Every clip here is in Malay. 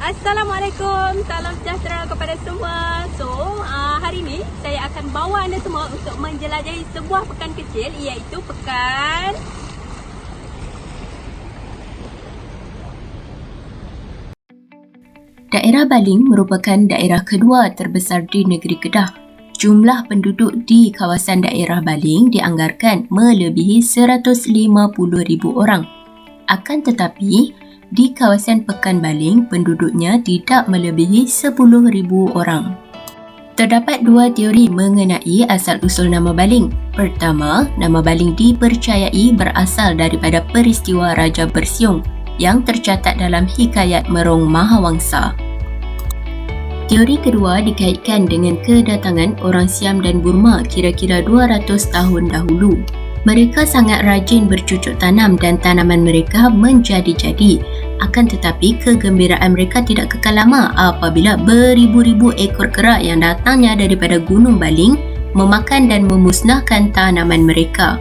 Assalamualaikum, salam sejahtera kepada semua. Hari ini saya akan bawa anda semua untuk menjelajahi sebuah pekan kecil, iaitu pekan Daerah Baling merupakan daerah kedua terbesar di negeri Kedah. Jumlah penduduk di kawasan daerah Baling dianggarkan melebihi 150,000 orang. Akan tetapi, di kawasan Pekan Baling, penduduknya tidak melebihi 10,000 orang. Terdapat dua teori mengenai asal-usul nama Baling. Pertama, nama Baling dipercayai berasal daripada peristiwa Raja Bersiung yang tercatat dalam Hikayat Merong Mahawangsa. Teori kedua dikaitkan dengan kedatangan orang Siam dan Burma kira-kira 200 tahun dahulu. Mereka sangat rajin bercucuk tanam dan tanaman mereka menjadi-jadi. Akan tetapi, kegembiraan mereka tidak kekal lama apabila beribu-ribu ekor kera yang datangnya daripada Gunung Baling memakan dan memusnahkan tanaman mereka.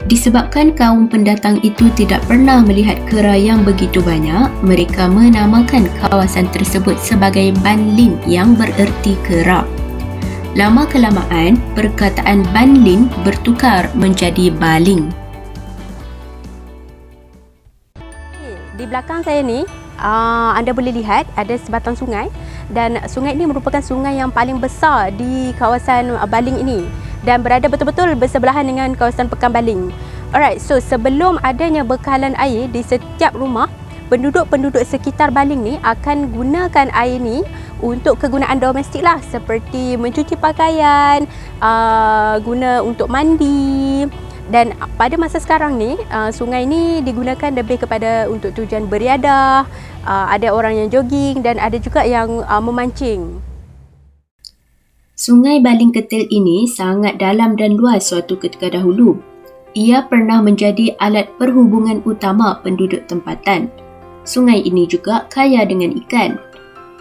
Disebabkan kaum pendatang itu tidak pernah melihat kera yang begitu banyak, mereka menamakan kawasan tersebut sebagai Banlin yang bererti kera. Lama-kelamaan, perkataan Banlin bertukar menjadi Baling. di belakang saya ni, anda boleh lihat ada sebatang sungai, dan sungai ini merupakan sungai yang paling besar di kawasan Baling ini dan berada betul-betul bersebelahan dengan kawasan Pekan Baling. Alright, so sebelum adanya bekalan air di setiap rumah, penduduk-penduduk sekitar Baling ni akan gunakan air ni untuk kegunaan domestik lah, seperti mencuci pakaian, guna untuk mandi. Dan pada masa sekarang ni, sungai ni digunakan lebih kepada untuk tujuan beriadah, ada orang yang jogging dan ada juga yang memancing. Sungai Baling Ketil ini sangat dalam dan luas suatu ketika dahulu. Ia pernah menjadi alat perhubungan utama penduduk tempatan. Sungai ini juga kaya dengan ikan.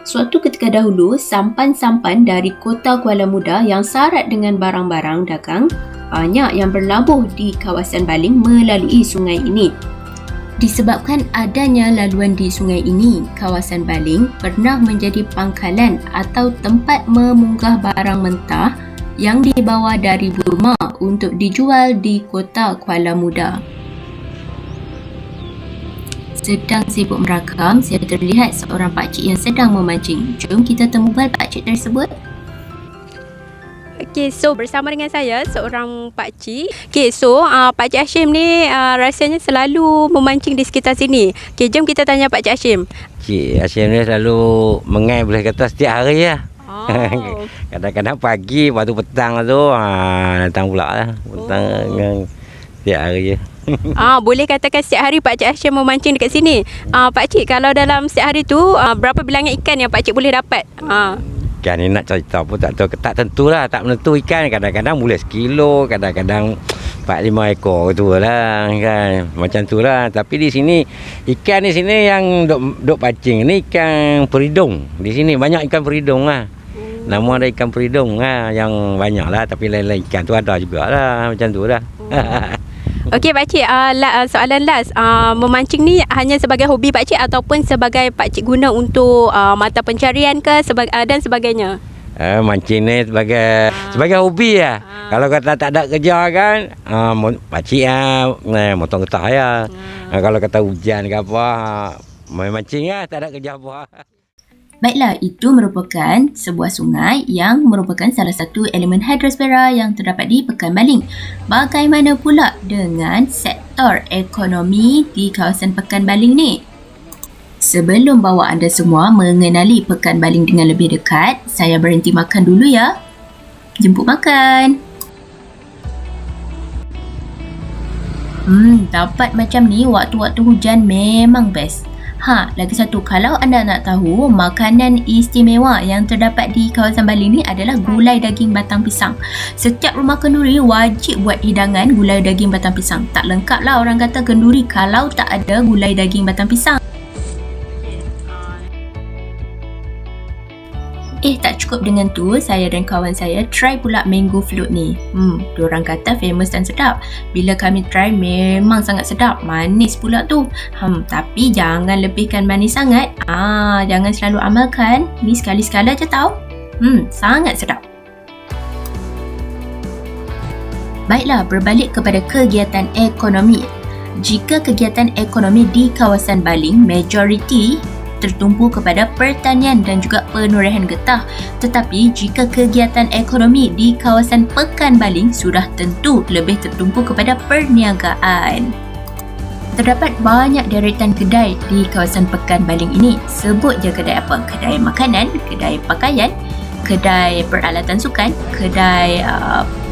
Suatu ketika dahulu, sampan-sampan dari kota Kuala Muda yang syarat dengan barang-barang dagang banyak yang berlabuh di kawasan Baling melalui sungai ini. Disebabkan adanya laluan di sungai ini, kawasan Baling pernah menjadi pangkalan atau tempat memunggah barang mentah yang dibawa dari Burma untuk dijual di kota Kuala Muda. Sedang sibuk merakam, saya terlihat seorang pakcik yang sedang memancing. Jom kita temukan pakcik tersebut. Okay, so bersama dengan saya seorang pakcik. Okay, so Pakcik Hashim ni rasanya selalu memancing di sekitar sini. Okay, jom kita tanya Pakcik Hashim. Cik Hashim ni selalu mengai boleh kata setiap hari lah. Oh. Kadang-kadang pagi, lepas tu petang tu datang pula lah. Petang dengan setiap hari je. Boleh katakan setiap hari Pakcik Hashim memancing dekat sini. Pakcik, kalau dalam setiap hari tu berapa bilangan ikan yang Pakcik boleh dapat? Ikan ni nak cerita pun tak tahu, tak tentulah, tak menentu ikan. Kadang-kadang boleh sekilo, kadang-kadang 4-5 ekor tu lah kan. Macam tu lah. Tapi di sini ikan di sini yang duk pancing ni ikan peridung. Di sini banyak ikan peridung lah. Nama ada ikan peridung lah yang banyak lah. Tapi lain-lain ikan tu ada jugalah. Macam tu lah. Okey Pakcik, soalan last. Memancing ni hanya sebagai hobi Pakcik ataupun sebagai Pakcik guna untuk mata pencarian ke dan sebagainya? Mancing ni sebagai hobi lah. Kalau kata tak ada kerja kan, pakcik motong getah ya. Kalau kata hujan ke apa, main mancing lah, tak ada kerja apa. Baiklah, itu merupakan sebuah sungai yang merupakan salah satu elemen hidrosfera yang terdapat di Pekan Baling. Bagaimana pula dengan sektor ekonomi di kawasan Pekan Baling ni? Sebelum bawa anda semua mengenali Pekan Baling dengan lebih dekat, saya berhenti makan dulu ya. Jemput makan. Dapat macam ni waktu-waktu hujan memang best. Lagi satu, kalau anda nak tahu, makanan istimewa yang terdapat di kawasan Baling ni adalah gulai daging batang pisang. Setiap rumah kenduri wajib buat hidangan gulai daging batang pisang. Tak lengkap lah orang kata kenduri kalau tak ada gulai daging batang pisang. Tak cukup dengan tu, saya dan kawan saya try pula mango float ni. Diorang kata famous dan sedap. Bila kami try memang sangat sedap. Manis pula tu. Tapi jangan lebihkan manis sangat. Jangan selalu amalkan. Ni sekali-sekala je tau. Sangat sedap. Baiklah, berbalik kepada kegiatan ekonomi. Jika kegiatan ekonomi di kawasan Baling, majoriti tertumpu kepada pertanian dan juga penurihan getah. Tetapi jika kegiatan ekonomi di kawasan Pekan Baling sudah tentu lebih tertumpu kepada perniagaan. Terdapat banyak deretan kedai di kawasan Pekan Baling ini. Sebut je kedai apa? Kedai makanan, kedai pakaian, kedai peralatan sukan, kedai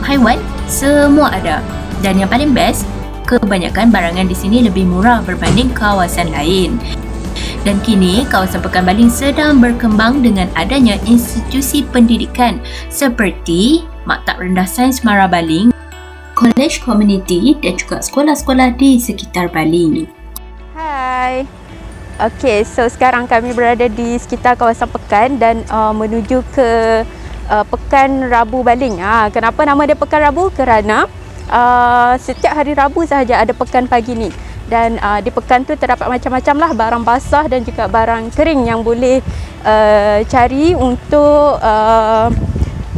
haiwan, semua ada. Dan yang paling best, kebanyakan barangan di sini lebih murah berbanding kawasan lain. Dan kini, kawasan Pekan Baling sedang berkembang dengan adanya institusi pendidikan seperti Maktab Rendah Sains Mara Baling, Kolej Komuniti dan juga sekolah-sekolah di sekitar Baling. Hai. Okey, so sekarang kami berada di sekitar kawasan Pekan dan menuju ke Pekan Rabu Baling. Kenapa nama dia Pekan Rabu? Kerana setiap hari Rabu sahaja ada pekan pagi ni. Dan di pekan tu terdapat macam-macam lah barang basah dan juga barang kering yang boleh cari untuk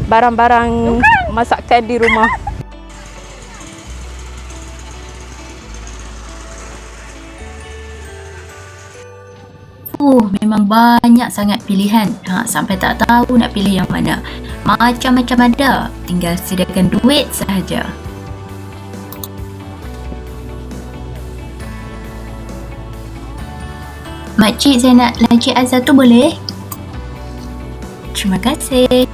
barang-barang masakan di rumah. Memang banyak sangat pilihan. Sampai tak tahu nak pilih yang mana. Macam-macam ada. Tinggal sediakan duit sahaja. Makcik, saya nak laci azal tu boleh? Terima kasih.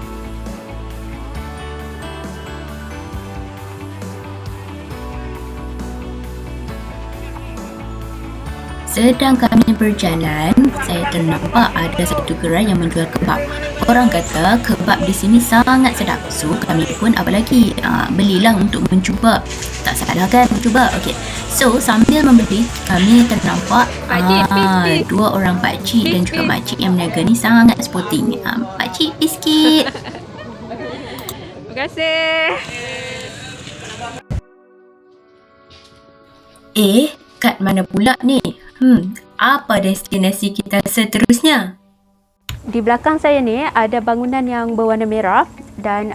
Sedang kami berjalan, saya ternampak ada satu gerai yang menjual kebab. Orang kata kebab di sini sangat sedap. So kami pun apa lagi, belilah untuk mencuba. Tak salah kan mencuba? Okey. So sambil membeli, kami ternampak dua orang pakcik dan juga makcik yang berniaga ni sangat sporting. Pakcik biskit. Terima kasih. Kat mana pula ni? Apa destinasi kita seterusnya? Di belakang saya ni ada bangunan yang berwarna merah dan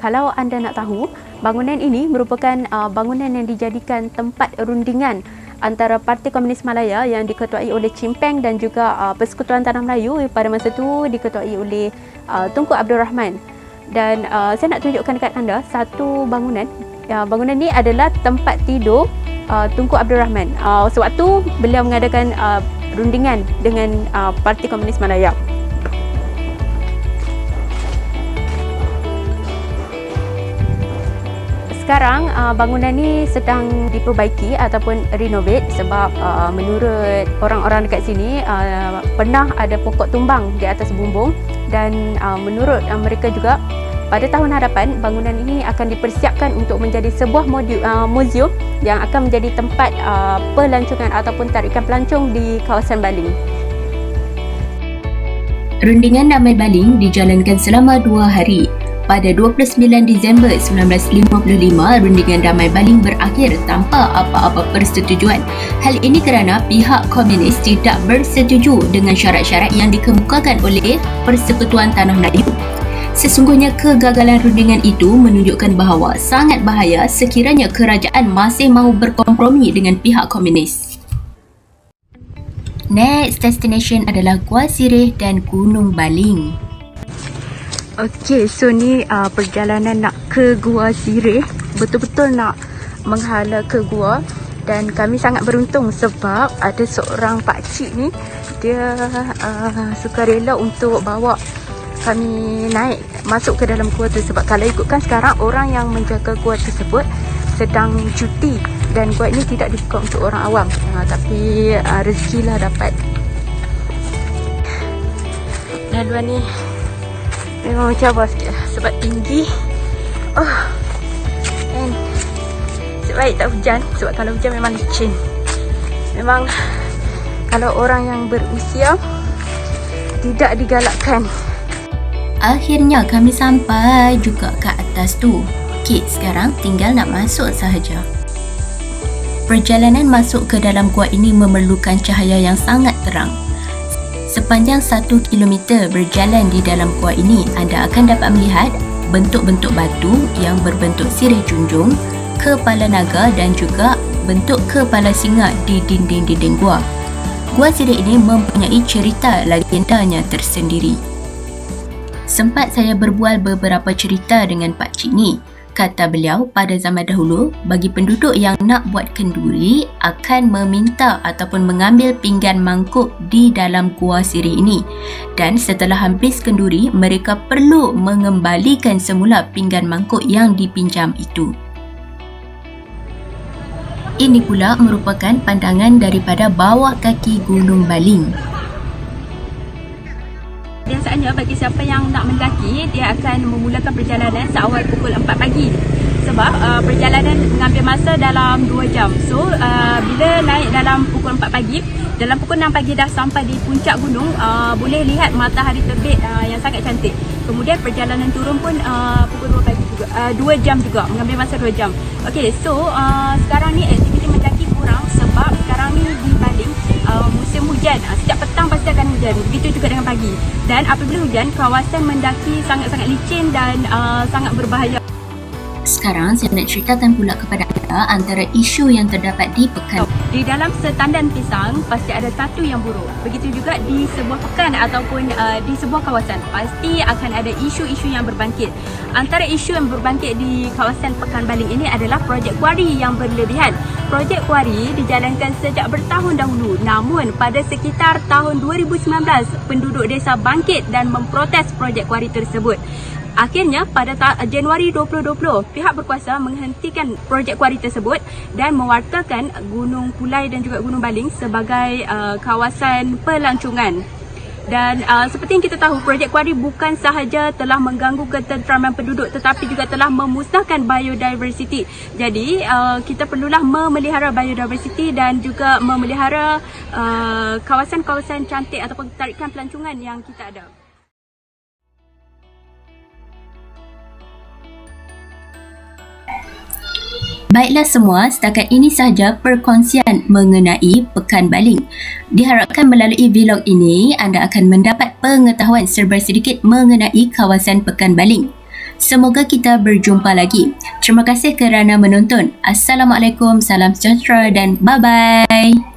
kalau anda nak tahu, bangunan ini merupakan bangunan yang dijadikan tempat rundingan antara Parti Komunis Malaya yang diketuai oleh Chimpeng dan juga Persekutuan Tanah Melayu pada masa itu diketuai oleh Tunku Abdul Rahman. Dan saya nak tunjukkan dekat anda satu bangunan. Bangunan ni adalah tempat tidur Tunku Abdul Rahman. Sewaktu beliau mengadakan rundingan dengan Parti Komunis Malaya. Sekarang bangunan ni sedang diperbaiki ataupun renovate sebab menurut orang-orang dekat sini pernah ada pokok tumbang di atas bumbung dan menurut mereka juga pada tahun hadapan bangunan ini akan dipersiapkan untuk menjadi sebuah muzium yang akan menjadi tempat pelancongan ataupun tarikan pelancong di kawasan Baling. Rundingan Damai Baling dijalankan selama 2 hari. Pada 29 Disember 1955, Rundingan Damai Baling berakhir tanpa apa-apa persetujuan. Hal ini kerana pihak komunis tidak bersetuju dengan syarat-syarat yang dikemukakan oleh Persekutuan Tanah Melayu. Sesungguhnya kegagalan rundingan itu menunjukkan bahawa sangat bahaya sekiranya kerajaan masih mahu berkompromi dengan pihak komunis. Next destination adalah Gua Sireh dan Gunung Baling. Okey, so ni perjalanan nak ke Gua Sireh. Betul-betul nak menghala ke gua dan kami sangat beruntung sebab ada seorang pakcik ni dia sukarela untuk bawa kami naik masuk ke dalam gua tu sebab kalau ikutkan sekarang orang yang menjaga gua tersebut sedang cuti dan gua ini tidak dibuka untuk orang awam. Tapi rezekilah dapat. Laluan ni memang mencabar sikit sebab tinggi. And sebaik tak hujan sebab kalau hujan memang licin. Memang kalau orang yang berusia tidak digalakkan. Akhirnya kami sampai juga ke atas tu. Okey, sekarang tinggal nak masuk sahaja. Perjalanan masuk ke dalam gua ini memerlukan cahaya yang sangat terang. Sepanjang 1 kilometer berjalan di dalam gua ini, anda akan dapat melihat bentuk-bentuk batu yang berbentuk sirih junjung, kepala naga dan juga bentuk kepala singa di dinding-dinding gua. Gua sirih ini mempunyai cerita legendanya tersendiri. Sempat saya berbual beberapa cerita dengan Pak Cik ni. Kata beliau, pada zaman dahulu, bagi penduduk yang nak buat kenduri akan meminta ataupun mengambil pinggan mangkuk di dalam gua sirih ini. Dan setelah habis kenduri, mereka perlu mengembalikan semula pinggan mangkuk yang dipinjam itu. Ini pula merupakan pandangan daripada bawah kaki Gunung Baling. Biasanya bagi siapa yang nak mendaki, dia akan memulakan perjalanan seawal pukul 4 pagi. Sebab perjalanan mengambil masa dalam 2 jam. So, bila naik dalam pukul 4 pagi, dalam pukul 6 pagi dah sampai di puncak gunung, boleh lihat matahari terbit yang sangat cantik. Kemudian perjalanan turun pun pukul 2 pagi juga, 2 jam juga, mengambil masa 2 jam. Okey, so sekarang ni aktiviti mendaki kurang sebab sekarang ni di Baling musim hujan. Setiap petang pasti akan hujan. Begitu juga dengan pagi. Dan apabila hujan, kawasan mendaki sangat-sangat licin dan sangat berbahaya. Sekarang saya nak ceritakan pula kepada anda antara isu yang terdapat di pekan. Di dalam setandan pisang pasti ada tatu yang buruk. Begitu juga di sebuah pekan ataupun di sebuah kawasan pasti akan ada isu-isu yang berbangkit. Antara isu yang berbangkit di kawasan Pekan Baling ini adalah projek kuari yang berlebihan. Projek kuari dijalankan sejak bertahun dahulu. Namun pada sekitar tahun 2019 penduduk desa bangkit dan memprotes projek kuari tersebut. Akhirnya pada Januari 2020, pihak berkuasa menghentikan projek kuari tersebut dan mewartakan Gunung Pulai dan juga Gunung Baling sebagai kawasan pelancongan. Dan seperti yang kita tahu, projek kuari bukan sahaja telah mengganggu ketenteraman penduduk tetapi juga telah memusnahkan biodiversiti. Jadi kita perlulah memelihara biodiversiti dan juga memelihara kawasan-kawasan cantik ataupun tarikan pelancongan yang kita ada. Baiklah semua, setakat ini sahaja perkongsian mengenai Pekan Baling. Diharapkan melalui vlog ini, anda akan mendapat pengetahuan serba sedikit mengenai kawasan Pekan Baling. Semoga kita berjumpa lagi. Terima kasih kerana menonton. Assalamualaikum, salam sejahtera dan bye-bye.